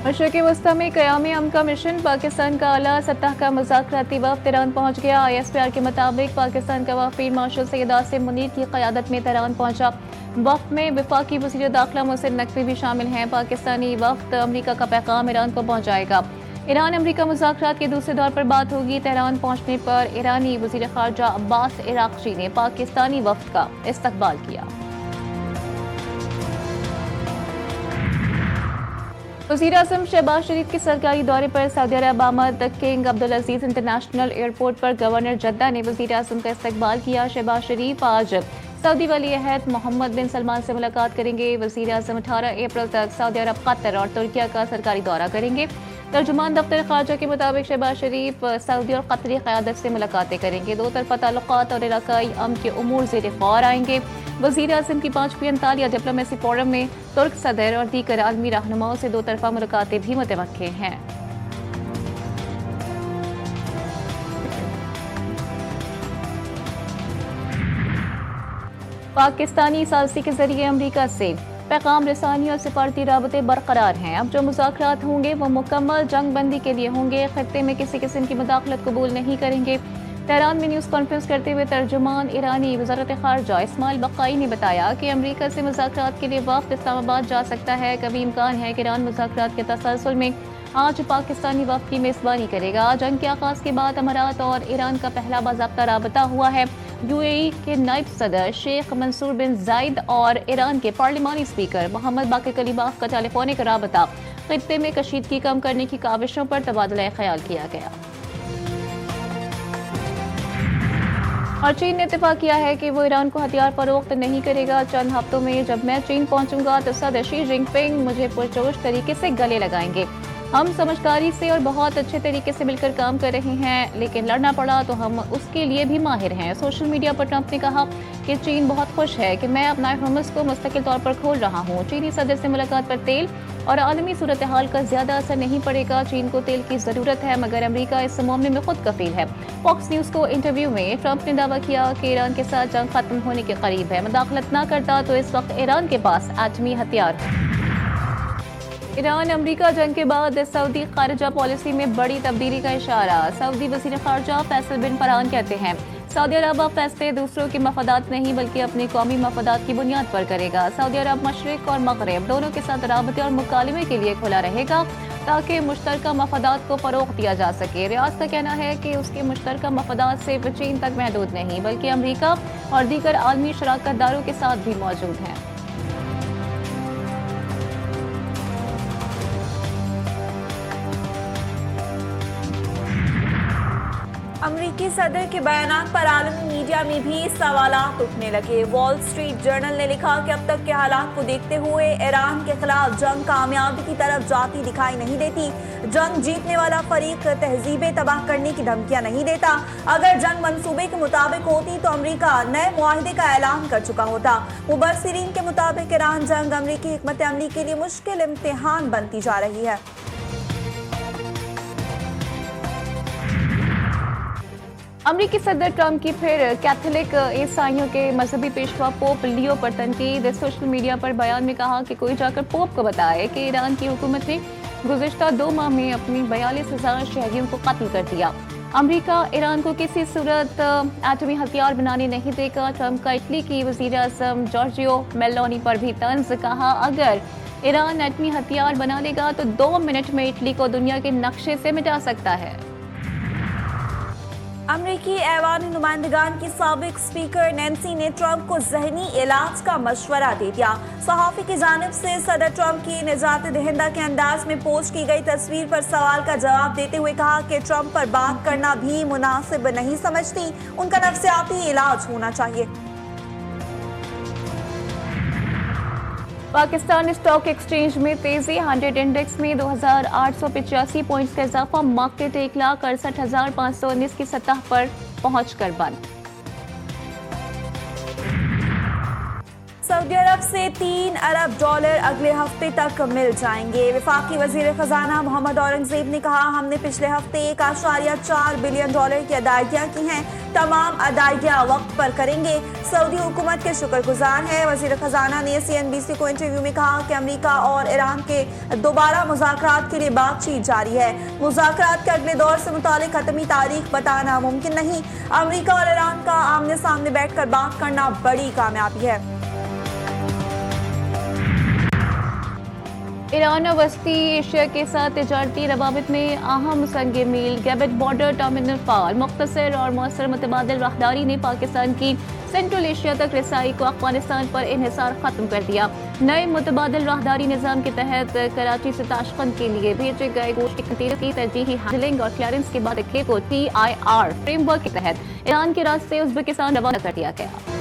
मशरक़ी वस्ती में क़याम अमन का मिशन, पाकिस्तान का आला सतह का मुज़ाकराती वफ़द तेहरान पहुँच गया। ISPR के मुताबिक पाकिस्तान का वफ़द फील्ड मार्शल सैयद आसिम मुनीर की क़यादत में तेहरान पहुँचा। वफ़द में वफ़ाक़ी वज़ीर दाखिला मोहसिन नक़वी भी शामिल हैं। पाकिस्तानी वफ़द अमरीका का पैगाम ईरान को पहुँचाएगा। ईरान अमरीका मुज़ाकरात के दूसरे दौर पर बात होगी। तेहरान पहुँचने पर ईरानी वज़ीर ख़ारजा अब्बास इराक़ची ने पाकिस्तानी वफ़द का इस्तक़बाल किया। वज़ीर-ए-आज़म शहबाज शरीफ के सरकारी दौरे पर सऊदी अरब आमद। किंग अब्दुल अजीज इंटरनेशनल एयरपोर्ट पर गवर्नर जद्दा ने वज़ीर-ए-आज़म का इस्तक़बाल किया। शहबाज शरीफ आज सऊदी वली-ए-अहद मोहम्मद बिन सलमान से मुलाकात करेंगे। वज़ीर-ए-आज़म 18 अप्रैल तक सऊदी अरब, कतर और तुर्किया का सरकारी दौरा करेंगे। तर्जुमान दफ्तर ख़ारजा के मुताबिक शहबाज शरीफ सऊदी और कतरी क़यादत से मुलाकातें करेंगे। दो तरफ़ा ताल्लुक़ात और इलाक़ाई अमन के उमूर ज़ेर-ए-ग़ौर आएंगे। वज़ीर-ए-आज़म की 5वीं अंतालिया डिप्लोमेसी फोरम में तुर्क सदर और दीगर आलमी रहनुमाओं से दो तरफ़ा मुलाकातें भी मुतवक्के हैं। पाकिस्तानी सालसी के जरिए अमरीका से पैगाम रसानी और सिफारती राबते बरकरार हैं। अब जो मुज़ाकरात होंगे वो मुकम्मल जंग बंदी के लिए होंगे। खत्ते में किसी किस्म की मुदाखलत कबूल नहीं करेंगे। तेहरान में न्यूज़ कॉन्फ्रेंस करते हुए तर्जुमान ईरानी वज़ारत ख़ारजा इस्माइल बक़ाई ने बताया कि अमरीका से मुज़ाकरात के लिए वफ़द इस्लामाबाद जा सकता है। कभी इम्कान है कि ईरान मुज़ाकरात के तसलसल में आज पाकिस्तानी वफ़द की मेज़बानी करेगा। जंग के आगाज़ के बाद अमारात और ईरान का पहला बाज़ाब्ता राबता हुआ है। UAE के नायब सदर शेख मंसूर बिन जायद और ईरान के पार्लिमानी स्पीकर मोहम्मद बाक़िर कलीबाफ का टेलीफोनिक राबता खित्ते में कशीदगी कम करने की काविशों पर तबादला ख्याल किया गया। और चीन ने इत्तेफाक किया है कि वो ईरान को हथियार फरोख्त नहीं करेगा। चंद हफ्तों में जब मैं चीन पहुंचूंगा तो सदर शी जिनपिंग मुझे पुरजोश तरीके से गले लगाएंगे। हम समझदारी से और बहुत अच्छे तरीके से मिलकर काम कर रहे हैं, लेकिन लड़ना पड़ा तो हम उसके लिए भी माहिर हैं। सोशल मीडिया पर ट्रंप ने कहा कि चीन बहुत खुश है कि मैं अपना हरमुज़ को मुस्तकिल तौर पर खोल रहा हूँ। चीनी सदर से मुलाकात पर तेल और आलमी सूरत हाल का ज्यादा असर नहीं पड़ेगा। चीन को तेल की जरूरत है, मगर अमेरिका इस मामले में खुद कफील है। फॉक्स न्यूज को इंटरव्यू में ट्रंप ने दावा किया कि ईरान के साथ जंग खत्म होने के करीब है। मुदाखलत न करता तो इस वक्त ईरान के पास एटमी हथियार। ईरान अमेरिका जंग के बाद सऊदी खारजा पॉलिसी में बड़ी तब्दीली का इशारा। सऊदी वज़ीर ख़ारजा फैसल बिन फरहान कहते हैं सऊदी अरब अब फैसले दूसरों के मफादात नहीं बल्कि अपने कौमी मफादात की बुनियाद पर करेगा। सऊदी अरब मशरिक और मगरिब दोनों के साथ राबते और मुकालमे के लिए खुला रहेगा ताकि मुश्तरका मफादात को फ़रोग़ दिया जा सके। रियासत का कहना है कि उसके मुश्तरका मफादात सिर्फ चीन तक महदूद नहीं बल्कि अमरीका और दीगर आलमी शराकतदारों के साथ भी मौजूद हैं। अमरीकी सदर के बयान पर आलमी मीडिया में भी सवालात उठने लगे। वॉल स्ट्रीट जर्नल ने लिखा कि अब तक के हालात को देखते हुए ईरान के खिलाफ जंग कामयाबी की तरफ जाती दिखाई नहीं देती। जंग जीतने वाला फरीक तहजीबें तबाह करने की धमकियां नहीं देता। अगर जंग मंसूबे के मुताबिक होती तो अमरीका नए मुआहदे का ऐलान कर चुका होता। मुबस्सिरीन के मुताबिक ईरान जंग अमरीकी हिकमत अमली के लिए मुश्किल इम्तिहान बनती जा रही है। अमरीकी सदर ट्रंप की फिर कैथोलिक ईसाइयों के मजहबी पेशवा पोप लियो पर तनकीद। सोशल मीडिया पर बयान में कहा कि कोई जाकर पोप को बताए कि ईरान की हुकूमत ने गुज़िश्ता 2 माह में अपनी 42,000 शहरियों को कत्ल कर दिया। अमरीका ईरान को किसी सूरत एटमी हथियार बनाने नहीं देगा। ट्रंप का इटली की वज़ीर-ए-आज़म जॉर्जियो मेलोनी पर भी तंज। कहा अगर ईरान एटमी हथियार बना लेगा तो 2 मिनट में इटली को दुनिया के नक्शे से मिटा सकता है। अमरीकी ऐवान नुमाइंदगान की साबिक स्पीकर नैन्सी ने ट्रंप को ज़हनी इलाज का मशवरा दे दिया। सहाफ़ी की जानिब से सदर ट्रंप की निजात दहिंदा के अंदाज में पोस्ट की गई तस्वीर पर सवाल का जवाब देते हुए कहा कि ट्रंप पर बात करना भी मुनासिब नहीं समझती। उनका नफ्सियाती इलाज होना चाहिए। पाकिस्तान स्टॉक एक्सचेंज में तेजी। 100 इंडेक्स में 2,885 पॉइंट्स का इजाफा। मार्केट 1,68,519 की सतह पर पहुंचकर बंद। सऊदी अरब طرف से $3 अरब अगले हफ्ते तक मिल जाएंगे। वफाकी वजीर खजाना मोहम्मद औरंगजेब ने कहा, हमने पिछले हफ्ते $1.4 बिलियन की अदायगियां की हैं। तमाम अदायगियां वक्त पर करेंगे। सऊदी हुकूमत के शुक्रगुजार है। वजीर खजाना ने CNBC को इंटरव्यू में कहा कि अमेरिका और ईरान के दोबारा मुज़ाकरात के लिए बातचीत जारी है। मुज़ाकरात के अगले दौर से मुतालिक हतमी तारीख बताना मुमकिन नहीं। अमेरिका और ईरान का आमने सामने बैठकर बात करना बड़ी कामयाबी है। ईरान और वस्ती एशिया के साथ तजारती रवाबित में अहम संग मील गैबट बॉर्डर टर्मिनल फाल मुख्तसर और मौसर मुतबादिल राहदारी ने पाकिस्तान की सेंट्रल एशिया तक रसाई को अफगानिस्तान पर इन्हिसार खत्म कर दिया। नए मुतबादिल राहदारी निज़ाम के तहत कराची से ताशकंद के लिए भेजे गए गोश्त की तरजीही हैंडलिंग और क्लियरेंस के बाद को TIR फ्रेमवर्क के तहत ईरान के रास्ते उज़्बेकिस्तान रवाना कर दिया गया।